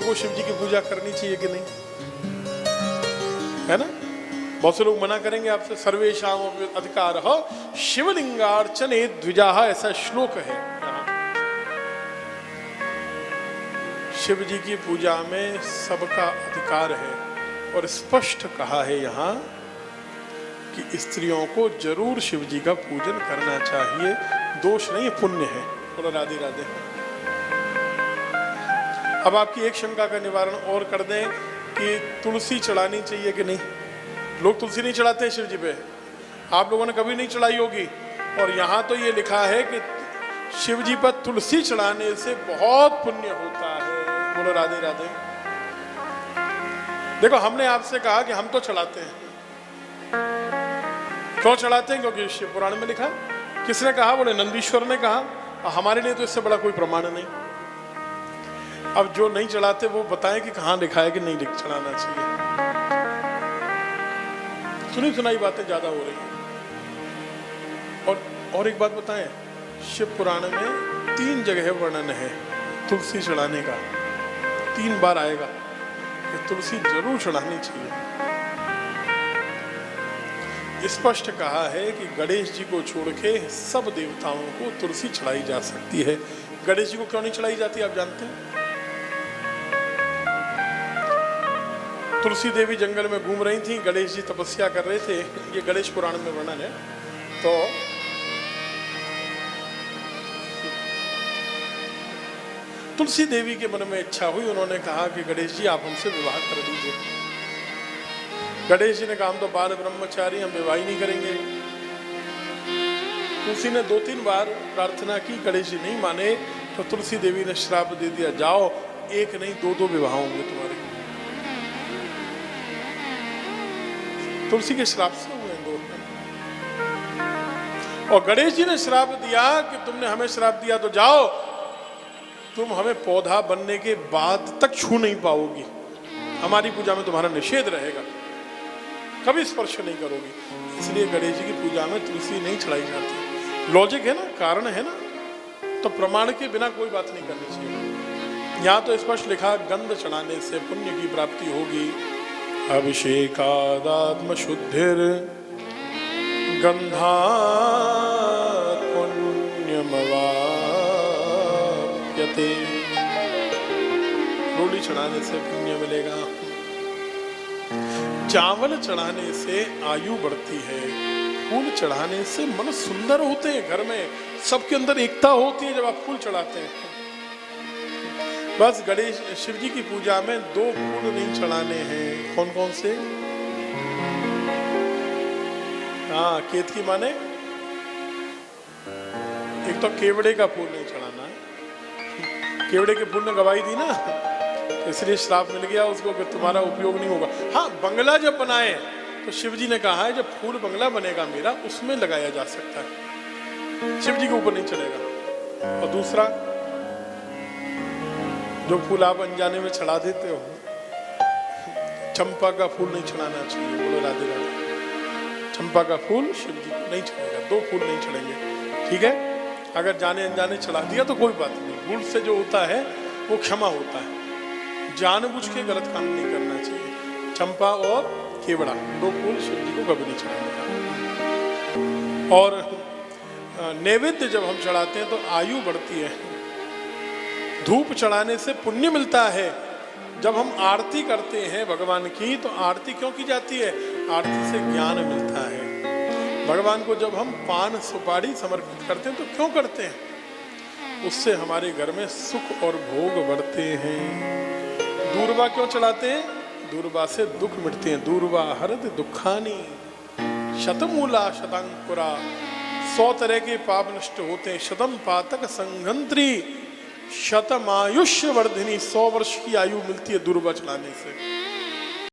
को शिव जी की पूजा करनी चाहिए कि नहीं, है ना? बहुत से लोग मना करेंगे आपसे, सर्वेशाम अधिकार शिवलिंगार्चने द्विजाः, ऐसा श्लोक है यहाँ। शिव जी की पूजा में सबका अधिकार है और स्पष्ट कहा है यहाँ कि स्त्रियों को जरूर शिव जी का पूजन करना चाहिए, दोष नहीं, पुण्य है। बोलो राधे राधे। अब आपकी एक शंका का निवारण और कर दें कि तुलसी चढ़ानी चाहिए कि नहीं। लोग तुलसी नहीं चढ़ाते हैं शिव जी पे, आप लोगों ने कभी नहीं चढ़ाई होगी, और यहाँ तो ये लिखा है कि शिव जी पर तुलसी चढ़ाने से बहुत पुण्य होता है। बोलो राधे राधे। देखो, हमने आपसे कहा कि हम तो चढ़ाते हैं, क्यों चढ़ाते हैं? क्योंकि शिव पुराण में लिखा। किसने कहा? बोले नंदीश्वर ने कहा। हमारे लिए तो इससे बड़ा कोई प्रमाण नहीं। अब जो नहीं चढ़ाते वो बताएं कि कहाँ लिखा है कि नहीं चढ़ाना चाहिए। सुनी सुनाई बातें ज्यादा हो रही हैं। और एक बात बताएं, शिव पुराण में 3 जगह वर्णन है तुलसी चढ़ाने का। 3 बार आएगा कि तुलसी जरूर चढ़ानी चाहिए। स्पष्ट कहा है कि गणेश जी को छोड़ के सब देवताओं को तुलसी चढ़ाई जा सकती है। गणेश जी को क्यों नहीं चढ़ाई जाती आप जानते हैं? तुलसी देवी जंगल में घूम रही थी, गणेश जी तपस्या कर रहे थे, ये गणेश पुराण में वर्णन है। तो तुलसी देवी के मन में इच्छा हुई, उन्होंने कहा कि गणेश जी आप हमसे विवाह कर दीजिए। गणेश जी ने कहा हम तो बाल ब्रह्मचारी, हम विवाह ही नहीं करेंगे। तुलसी ने 2-3 बार प्रार्थना की, गणेश जी नहीं माने, तो तुलसी देवी ने श्राप दे दिया, जाओ 1 नहीं 2-2 विवाह होंगे तुम्हारे। तुलसी के श्राप से हुए 2। और गणेश जी ने श्राप दिया कि तुमने हमें श्राप दिया तो जाओ, तुम हमें पौधा बनने के बाद तक छू नहीं पाओगी, हमारी पूजा में तुम्हारा निषेध रहेगा, कभी स्पर्श नहीं करोगी। इसलिए गणेश जी की पूजा में तुलसी नहीं चढ़ाई जाती। लॉजिक है ना, कारण है ना, तो प्रमाण के बिना कोई बात नहीं करनी चाहिए। यहाँ तो स्पष्ट लिखा गंध चढ़ाने से पुण्य की प्राप्ति होगी। अभिषेकादात्म शुद्धिर गंधात् पुण्यमवाप्यते। रोली चढ़ाने से पुण्य मिलेगा। चावल चढ़ाने से आयु बढ़ती है। फूल चढ़ाने से मन सुंदर होते हैं, घर में सबके अंदर एकता होती है जब आप फूल चढ़ाते हैं। बस गणेश शिव जी की पूजा में 2 फूल नहीं चढ़ाने हैं। कौन कौन से? हाँ, केतकी माने एक तो केवड़े का फूल नहीं चढ़ाना है। केवड़े के फूल ने गवाही दी ना, इसलिए श्राप मिल गया उसको कि तुम्हारा उपयोग नहीं होगा। हाँ, बंगला जब बनाए तो शिव जी ने कहा है जब फूल बंगला बनेगा मेरा, उसमें लगाया जा सकता है, शिव जी के ऊपर नहीं चढ़ेगा। और दूसरा, जो फूल आप अनजाने में चढ़ा देते हो, चंपा का फूल नहीं चढ़ाना चाहिए। बोलो राधे राधे। चंपा का फूल शिव जी को नहीं चढ़ेगा, 2 फूल नहीं चढ़ेंगे, ठीक है? अगर जाने अनजाने चढ़ा दिया तो कोई बात नहीं, भूल से जो होता है वो क्षमा होता है। जानबूझ के गलत काम नहीं करना चाहिए। चंपा और केवड़ा 2 फूल शिव जी को कभी नहीं चढ़ाना। और नैवेद्य जब हम चढ़ाते हैं तो आयु बढ़ती है। धूप चढ़ाने से पुण्य मिलता है। जब हम आरती करते हैं भगवान की, तो आरती क्यों की जाती है? आरती से ज्ञान मिलता है। भगवान को जब हम पान सुपारी समर्पित करते हैं तो क्यों करते हैं? उससे हमारे घर में सुख और भोग बढ़ते हैं। दूर्वा क्यों चढ़ाते हैं? दूर्वा से दुख मिटते हैं। दूर्वा हरद दुखानी शतमूला शतांकुरा। 100 तरह के पाप नष्ट होते हैं। शतम पातक संघंत्री शतमायुष्य वर्धिनी। 100 वर्ष की आयु मिलती है दूर्वा चढ़ाने से।